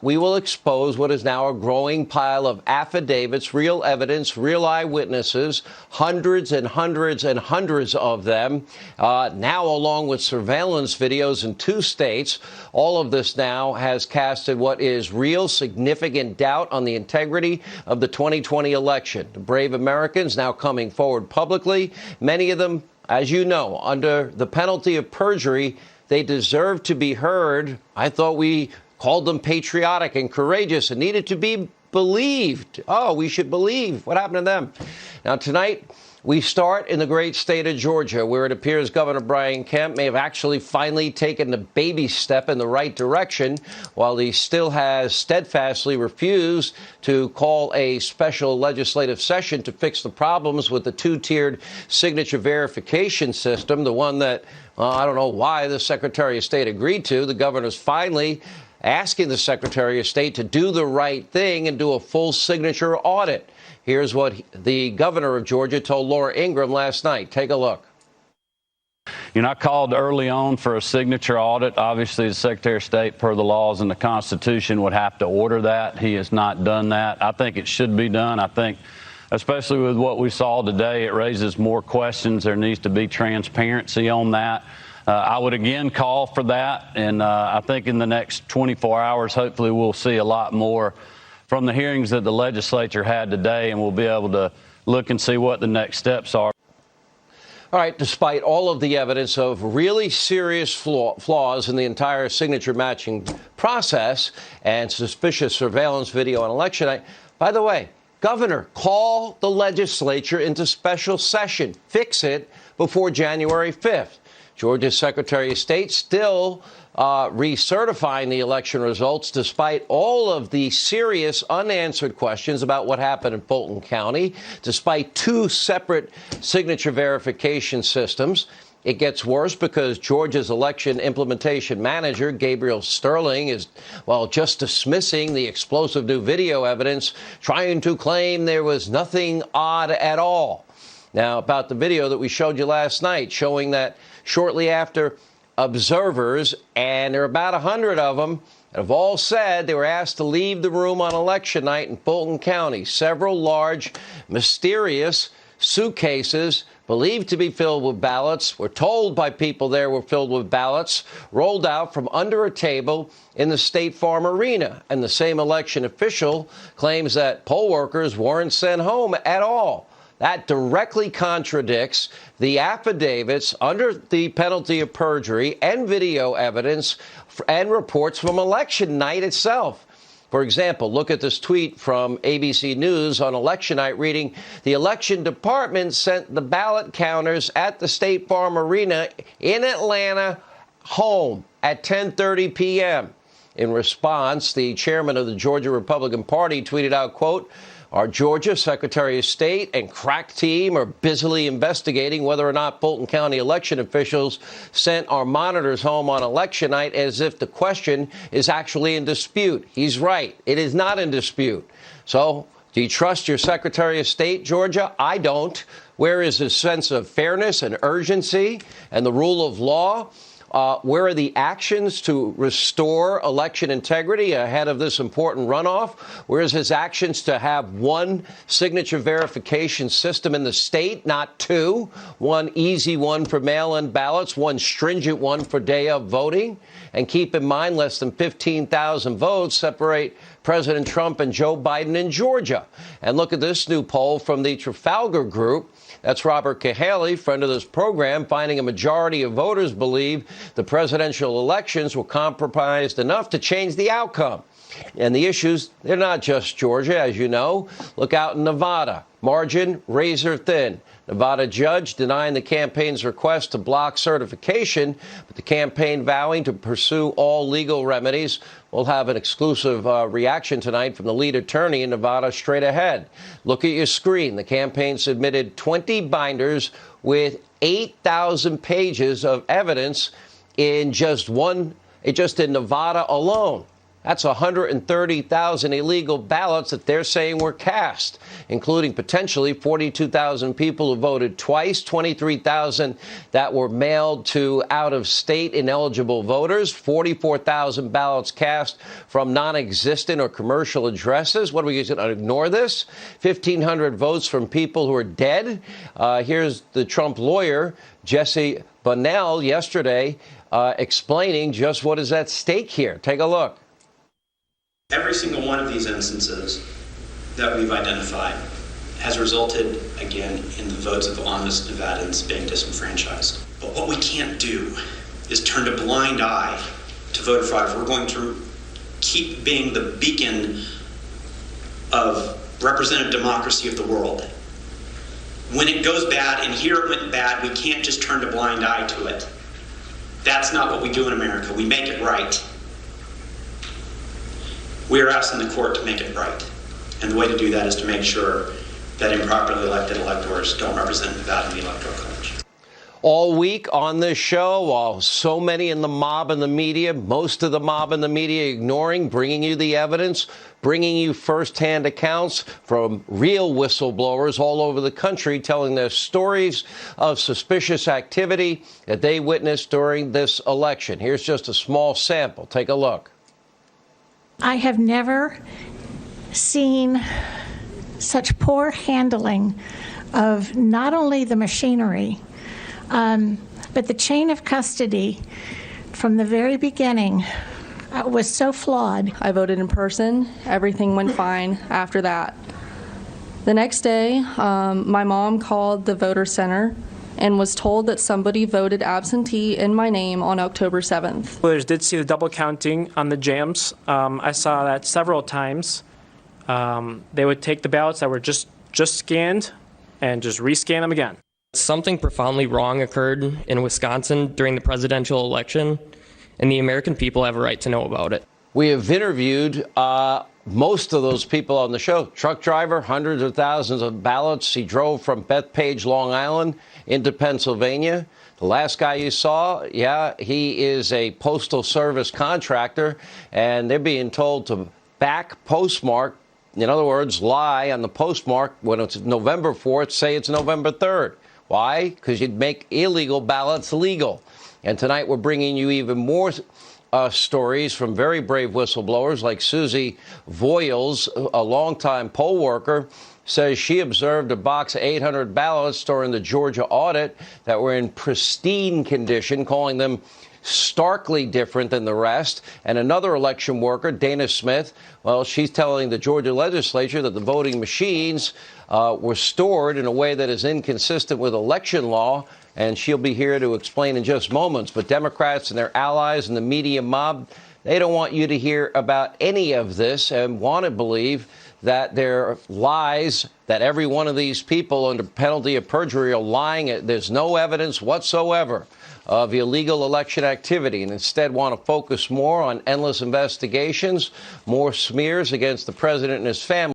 We will expose what is now a growing pile of affidavits, real evidence, real eyewitnesses, hundreds and hundreds and hundreds of them, now along with surveillance videos in 2 states. All of this now has casted what is real significant doubt on the integrity of the 2020 election. The brave Americans now coming forward publicly, many of them, as you know, under the penalty of perjury. They deserve to be heard. I thought we called them patriotic and courageous and needed to be believed. Oh, we should believe. What happened to them? Now, tonight, we start in the great state of Georgia, where it appears Governor Brian Kemp may have actually finally taken a baby step in the right direction, while he still has steadfastly refused to call a special legislative session to fix the problems with the 2-tiered signature verification system, the one that, I don't know why the Secretary of State agreed to. The governor's finally asking the Secretary of State to do the right thing and do a full signature audit. Here's what the governor of Georgia told Laura Ingraham last night. Take a look. You know, I called early on for a signature audit. Obviously, the Secretary of State, per the laws and the Constitution, would have to order that. He has not done that. I think it should be done. I think, especially with what we saw today, it raises more questions. There needs to be transparency on that. I would again call for that, and I think in the next 24 hours, hopefully we'll see a lot more from the hearings that the legislature had today, and we'll be able to look and see what the next steps are. All right, despite all of the evidence of really serious flaws in the entire signature matching process and suspicious surveillance video on election night, by the way, Governor, call the legislature into special session. Fix it before January 5th. Georgia's Secretary of State still recertifying the election results despite all of the serious unanswered questions about what happened in Fulton County, despite 2 separate signature verification systems. It gets worse because Georgia's election implementation manager, Gabriel Sterling, is, well, just dismissing the explosive new video evidence, trying to claim there was nothing odd at all. Now, about the video that we showed you last night, showing that shortly after, observers, and there are about 100 of them, have all said they were asked to leave the room on election night in Fulton County. Several large, mysterious suitcases believed to be filled with ballots, were told by people there were filled with ballots, rolled out from under a table in the State Farm Arena. And the same election official claims that poll workers weren't sent home at all. That directly contradicts the affidavits under the penalty of perjury and video evidence and reports from election night itself. For example, look at this tweet from ABC News on election night reading, the election department sent the ballot counters at the State Farm Arena in Atlanta home at 10:30 p.m. In response, the chairman of the Georgia Republican Party tweeted out, quote, our Georgia Secretary of State and crack team are busily investigating whether or not Fulton County election officials sent our monitors home on election night, as if the question is actually in dispute. He's right. It is not in dispute. So do you trust your Secretary of State, Georgia? I don't. Where is his sense of fairness and urgency and the rule of law? Where are the actions to restore election integrity ahead of this important runoff? Where's his actions to have 1 signature verification system in the state, not 2? 1 easy one for mail-in ballots, 1 stringent one for day of voting. And keep in mind, less than 15,000 votes separate President Trump and Joe Biden in Georgia. And look at this new poll from the Trafalgar Group. That's Robert Cahaly, friend of this program, finding a majority of voters believe the presidential elections were compromised enough to change the outcome. And the issues, they're not just Georgia, as you know. Look out in Nevada. Margin razor thin. Nevada judge denying the campaign's request to block certification, but the campaign vowing to pursue all legal remedies. We'll have an exclusive reaction tonight from the lead attorney in Nevada straight ahead. Look at your screen. The campaign submitted 20 binders with 8,000 pages of evidence in just in Nevada alone. That's 130,000 illegal ballots that they're saying were cast, including potentially 42,000 people who voted twice, 23,000 that were mailed to out-of-state ineligible voters, 44,000 ballots cast from non-existent or commercial addresses. What are we going to ignore this? 1,500 votes from people who are dead. Here's the Trump lawyer, Jesse Bunnell, yesterday explaining just what is at stake here. Take a look. Every single one of these instances that we've identified has resulted, again, in the votes of honest Nevadans being disenfranchised. But what we can't do is turn a blind eye to voter fraud. If we're going to keep being the beacon of representative democracy of the world, when it goes bad, and here it went bad, we can't just turn a blind eye to it. That's not what we do in America. We make it right. We are asking the court to make it right. And the way to do that is to make sure that improperly elected electors don't represent Nevada in the Electoral College. All week on this show, while so many in the mob and the media, most of the mob and the media ignoring, bringing you the evidence, bringing you firsthand accounts from real whistleblowers all over the country telling their stories of suspicious activity that they witnessed during this election. Here's just a small sample. Take a look. I have never seen such poor handling of not only the machinery, but the chain of custody from the very beginning was so flawed. I voted in person. Everything went fine after that. The next day, my mom called the voter center and was told that somebody voted absentee in my name on October 7th. Voters did see the double counting on the jams. I saw that several times. They would take the ballots that were just scanned and just rescan them again. Something profoundly wrong occurred in Wisconsin during the presidential election, and the American people have a right to know about it. We have interviewed most of those people on the show. Truck driver, hundreds of thousands of ballots. He drove from Bethpage, Long Island, into Pennsylvania. The last guy you saw, he is a Postal Service contractor, and they're being told to back postmark. In other words, lie on the postmark when it's November 4th, say it's November 3rd. Why? Because you'd make illegal ballots legal. And tonight we're bringing you even more stories from very brave whistleblowers like Susie Voiles, a longtime poll worker, says she observed a box of 800 ballots during the Georgia audit that were in pristine condition, calling them starkly different than the rest. And another election worker, Dana Smith, well, she's telling the Georgia legislature that the voting machines were stored in a way that is inconsistent with election law. And she'll be here to explain in just moments. But Democrats and their allies and the media mob, they don't want you to hear about any of this and want to believe that they're lies, that every one of these people under penalty of perjury are lying. There's no evidence whatsoever of illegal election activity, and instead want to focus more on endless investigations, more smears against the president and his family.